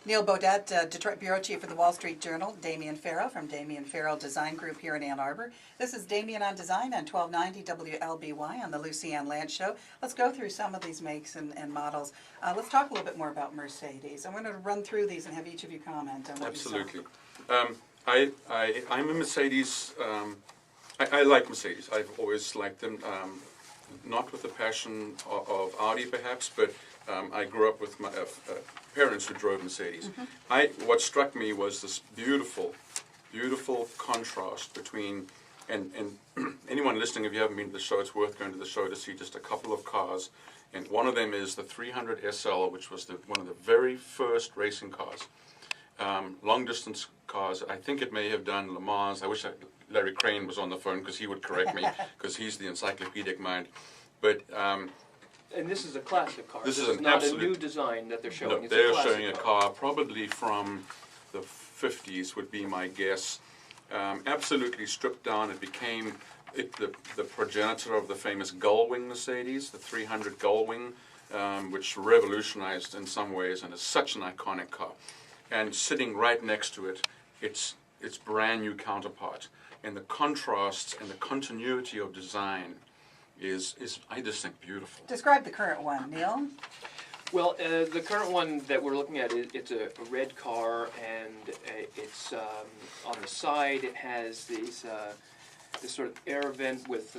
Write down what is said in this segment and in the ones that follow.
Neal Boudette, Detroit Bureau Chief of the Wall Street Journal. Damian Farrell from Damian Farrell Design Group here in Ann Arbor. This is Damian on Design on 1290 WLBY on the Lucy Ann Lance Show. Let's go through some of these makes and models. Let's talk a little bit more about Mercedes. I'm going to run through these and have each of you comment on what Absolutely. you saw. I'm a Mercedes. I like Mercedes. I've always liked them. Not with the passion of Audi, perhaps, but I grew up with my parents who drove Mercedes. What struck me was this beautiful contrast between, and anyone listening, if you haven't been to the show, it's worth going to the show to see just a couple of cars. And one of them is the 300 SL, which was one of the very first racing cars. Long-distance cars. I think it may have done Le Mans. I wish Larry Crane was on the phone because he would correct me because he's the encyclopedic mind. But and this is a classic car. This is not a new design that they're showing. No, they're showing a car probably from the 50s would be my guess. Absolutely stripped down. It became the progenitor of the famous gull-wing Mercedes, the 300 gull-wing, which revolutionized in some ways and is such an iconic car. And sitting right next to it, its brand new counterpart. And the contrasts and the continuity of design is I just think beautiful. Describe the current one, Neal. Well, the current one that we're looking at, it's a red car, and it's on the side. It has this sort of air vent with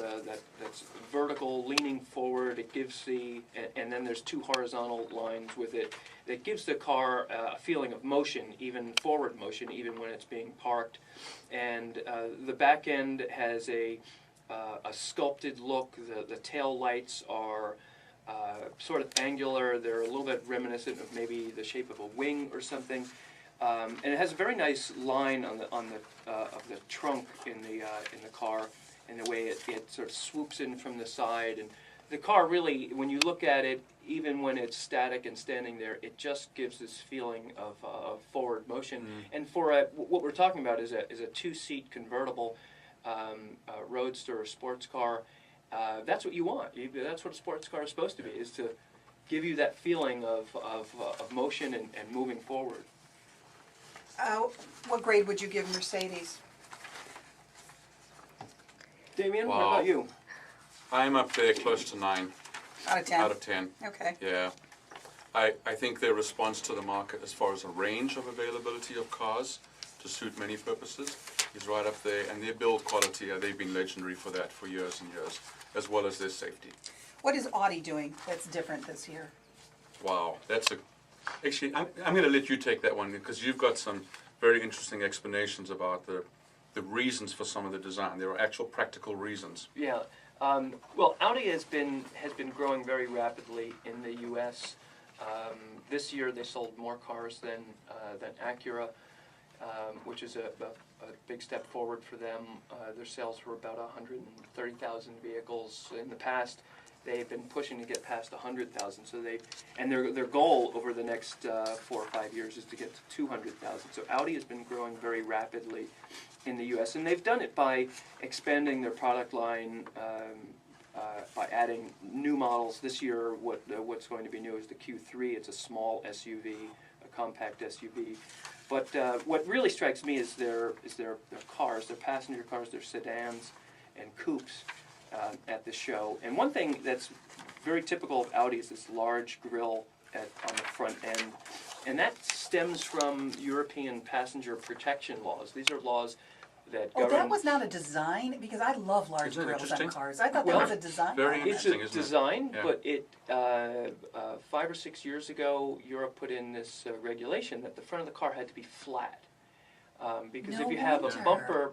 that's vertical, leaning forward. It gives and then there's two horizontal lines with it. That gives the car a feeling of motion, even forward motion, even when it's being parked. And the back end has a sculpted look. The tail lights are sort of angular. They're a little bit reminiscent of maybe the shape of a wing or something. And it has a very nice line on the of the trunk in the car, and the way it sort of swoops in from the side. And the car really, when you look at it, even when it's static and standing there, it just gives this feeling of forward motion. And for what we're talking about is a two-seat convertible roadster or sports car. That's what you want. That's what a sports car is supposed to be, is to give you that feeling of motion and moving forward. What grade would you give Mercedes? Damian, Wow. what about you? I'm up there close to 9. Out of 10? Out of 10. Okay. Yeah. I think their response to the market as far as a range of availability of cars to suit many purposes is right up there, and their build quality, they've been legendary for that for years and years, as well as their safety. What is Audi doing that's different this year? Wow, actually, I'm going to let you take that one because you've got some very interesting explanations about the reasons for some of the design. There are actual practical reasons. Yeah. Well, Audi has been growing very rapidly in the U.S. This year they sold more cars than Acura, which is a big step forward for them. Their sales were about 130,000 vehicles. In the past, they've been pushing to get past 100,000. So their goal over the next 4 or 5 years is to get to 200,000. So Audi has been growing very rapidly in the U.S. and they've done it by expanding their product line, by adding new models. This year, what's going to be new is the Q3. It's a small SUV, a compact SUV. But what really strikes me is their cars, their passenger cars, their sedans and coupes at the show. And one thing that's very typical of Audi is this large grille on the front end. And that stems from European passenger protection laws. These are laws that govern... Oh, that was not a design? Because I love large grills on cars. I thought that was a design. Very interesting, It's isn't a design, it? Yeah. but it 5 or 6 years ago, Europe put in this regulation that the front of the car had to be flat. Because if you have a bumper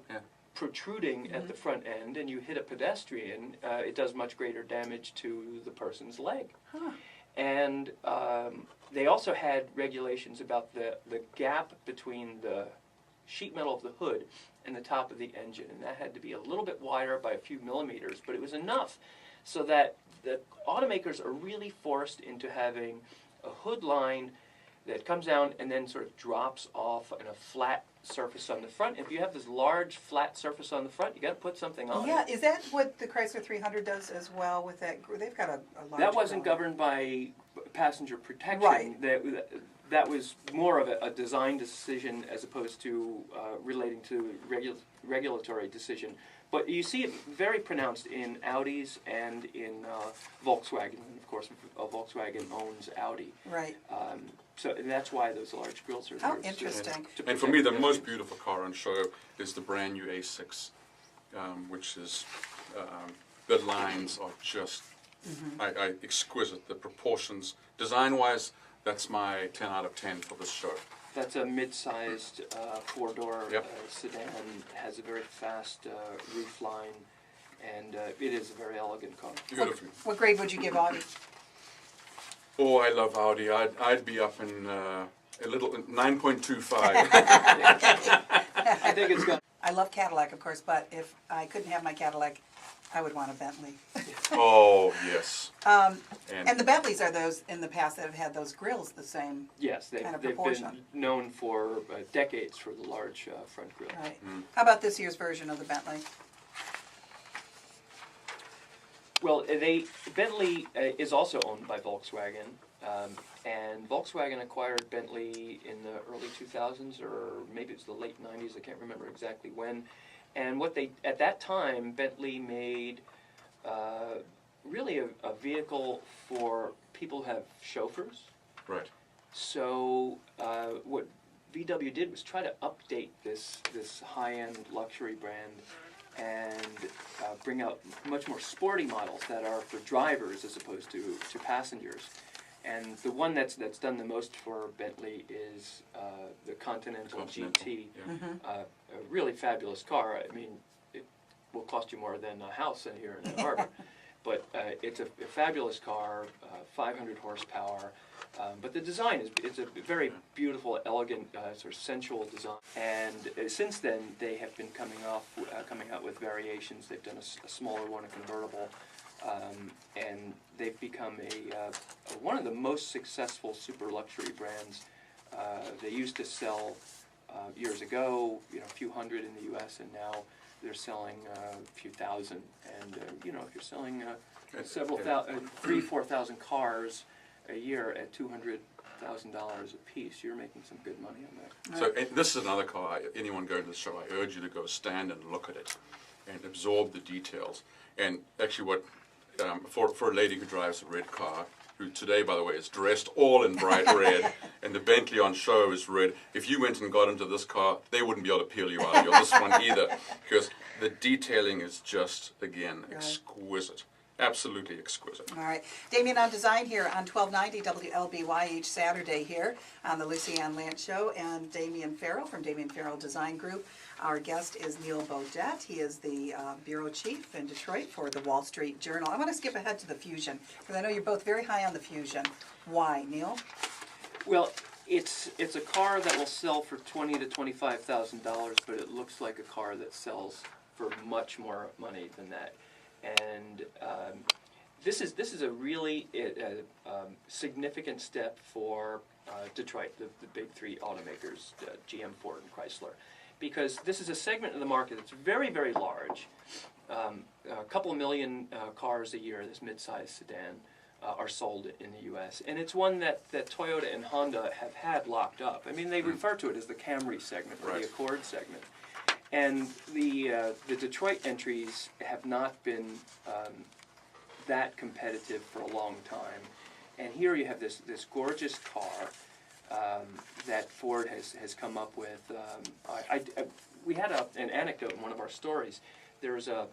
protruding at the front end and you hit a pedestrian, it does much greater damage to the person's leg. Huh. And they also had regulations about the gap between the sheet metal of the hood and the top of the engine, and that had to be a little bit wider by a few millimeters, but it was enough so that the automakers are really forced into having a hood line that comes down and then sort of drops off in a flat surface on the front. If you have this large flat surface on the front, you got to put something on Yeah, it. is that what the Chrysler 300 does as well with that? They've got a large That wasn't grill. governed by passenger protection. Right. that was more of a design decision as opposed to relating to regulatory decision. But you see it very pronounced in Audis and in Volkswagen. And of course, Volkswagen owns Audi. Right. So and that's why those large grills are there. Oh, interesting. And for me, the most beautiful car on show is the brand new A6, which is, the lines are just exquisite. The proportions, design-wise, that's my 10 out of 10 for this show. That's a mid-sized four-door Yep. sedan. Has a very fast roof line, and it is a very elegant car. Beautiful. What grade would you give Audi? Oh, I love Audi. I'd be up in a little 9.25. I think it's got. I love Cadillac, of course, but if I couldn't have my Cadillac, I would want a Bentley. Oh, yes. And the Bentleys are those in the past that have had those grills the same. Yes, they've kind of been proportion. known for decades for the large front grille. Right. How about this year's version of the Bentley? Well, Bentley is also owned by Volkswagen, and Volkswagen acquired Bentley in the early 2000s, or maybe it was the late 90s. I can't remember exactly when. And at that time, Bentley made really a vehicle for people who have chauffeurs. Right. So what VW did was try to update this high-end luxury brand and bring out much more sporty models that are for drivers as opposed to passengers. And the one that's done the most for Bentley is the Continental GT. Yeah. A really fabulous car. I mean, it will cost you more than a house in here in Ann Arbor. But it's a fabulous car, 500 horsepower. But the design it's a very beautiful, elegant, sort of sensual design. And since then, they have been coming out with variations. They've done a smaller one, a convertible, and they've become one of the most successful super luxury brands. They used to sell years ago, a few hundred in the U.S., and now they're selling a few thousand. And if you're selling several thousand, 3,000-4,000 cars a year at $200,000 a piece, you're making some good money on that. So this is another car. Anyone going to the show, I urge you to go stand and look at it and absorb the details. And actually, for a lady who drives a red car, who today, by the way, is dressed all in bright red, and the Bentley on show is red. If you went and got into this car, they wouldn't be able to peel you out of this one either, because the detailing is just, again, exquisite. Absolutely exquisite. All right. Damian on Design here on 1290 WLBY each Saturday here on the Lucy Ann Lance Show, and Damian Farrell from Damian Farrell Design Group. Our guest is Neal Boudette. He is the bureau chief in Detroit for the Wall Street Journal. I want to skip ahead to the Fusion, because I know you're both very high on the Fusion. Why, Neal? Well, it's a car that will sell for $20,000 to $25,000, but it looks like a car that sells for much more money than that. And this is a really significant step for Detroit, the big three automakers, GM, Ford, and Chrysler, because this is a segment of the market that's very, very large. A couple of million cars a year, this mid-size sedan, are sold in the U.S. And it's one that Toyota and Honda have had locked up. I mean, they refer to it as the Camry segment or the Accord segment. And the Detroit entries have not been that competitive for a long time. And here you have this gorgeous car that Ford has come up with. We had an anecdote in one of our stories. There's a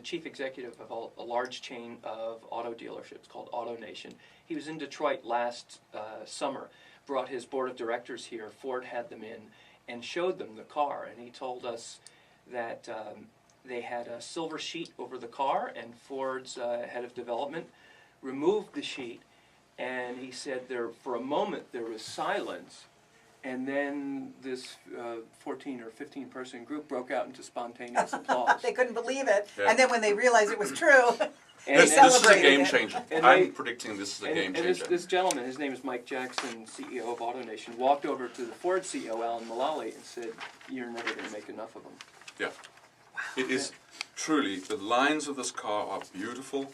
chief executive of a large chain of auto dealerships called AutoNation. He was in Detroit last summer, brought his board of directors here. Ford had them in and showed them the car, and he told us that they had a silver sheet over the car, and Ford's head of development removed the sheet, and he said for a moment there was silence, and then this 14 or 15 person group broke out into spontaneous applause. They couldn't believe it, Yeah. and then when they realized it was true, And they This is a celebrated game it. changer. And I'm they- predicting this is a game And changer. this gentleman, his name is Mike Jackson, CEO of AutoNation, walked over to the Ford CEO, Alan Mullally, and said, "You're never going to make enough of them." Yeah. It is truly, the lines of this car are beautiful.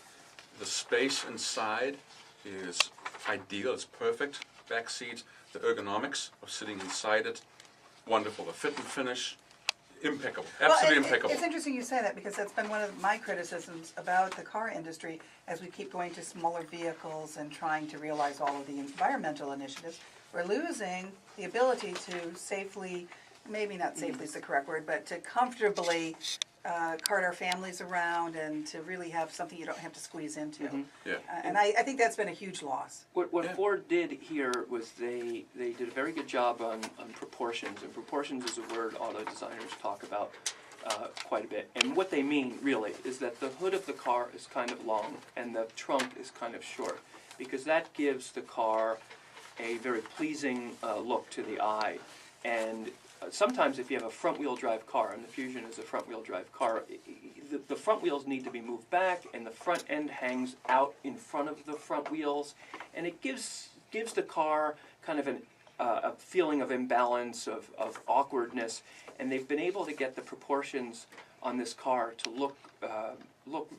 The space inside is ideal, it's perfect. back seat, the ergonomics of sitting inside it, wonderful. The fit and finish, impeccable, absolutely impeccable. It's interesting you say that because that's been one of my criticisms about the car industry as we keep going to smaller vehicles and trying to realize all of the environmental initiatives. We're losing the ability to safely, maybe not safely is the correct word, but to comfortably cart our families around and to really have something you don't have to squeeze into. Yeah. And I think that's been a huge loss. What Ford did here was they did a very good job on proportions, and proportions is a word auto designers talk about quite a bit. And what they mean, really, is that the hood of the car is kind of long and the trunk is kind of short, because that gives the car a very pleasing look to the eye. And sometimes if you have a front-wheel drive car, and the Fusion is a front-wheel drive car, the front wheels need to be moved back, and the front end hangs out in front of the front wheels, and it gives the car kind of a feeling of imbalance, of awkwardness, and they've been able to get the proportions on this car to look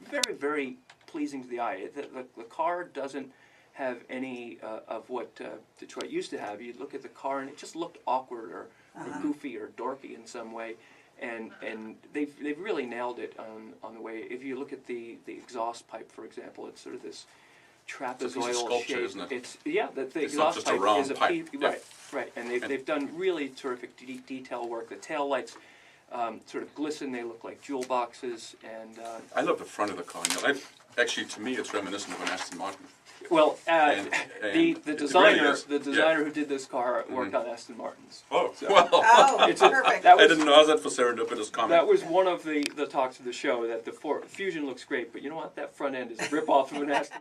very, very pleasing to the eye. The car doesn't have any of what Detroit used to have. You look at the car and it just looked awkward or goofy or dorky in some way, and they've really nailed it on the way. If you look at the exhaust pipe, for example, it's sort of this trapezoidal shape. Isn't it? It's the It's not exhaust just a pipe round is a pipe. piece, Yeah. right, and they've done really terrific detail work. The tail lights sort of glisten; they look like jewel boxes, and I love the front of the car. Actually, to me, it's reminiscent of an Aston Martin. well, And the it designer really is. who did this car worked on Aston Martins. Oh, So- well. Oh, perfect. That I was didn't know that for serendipitous comment. that was one of the talks of the show, that the Fusion looks great, but you know what? That front end is a rip off of an Aston.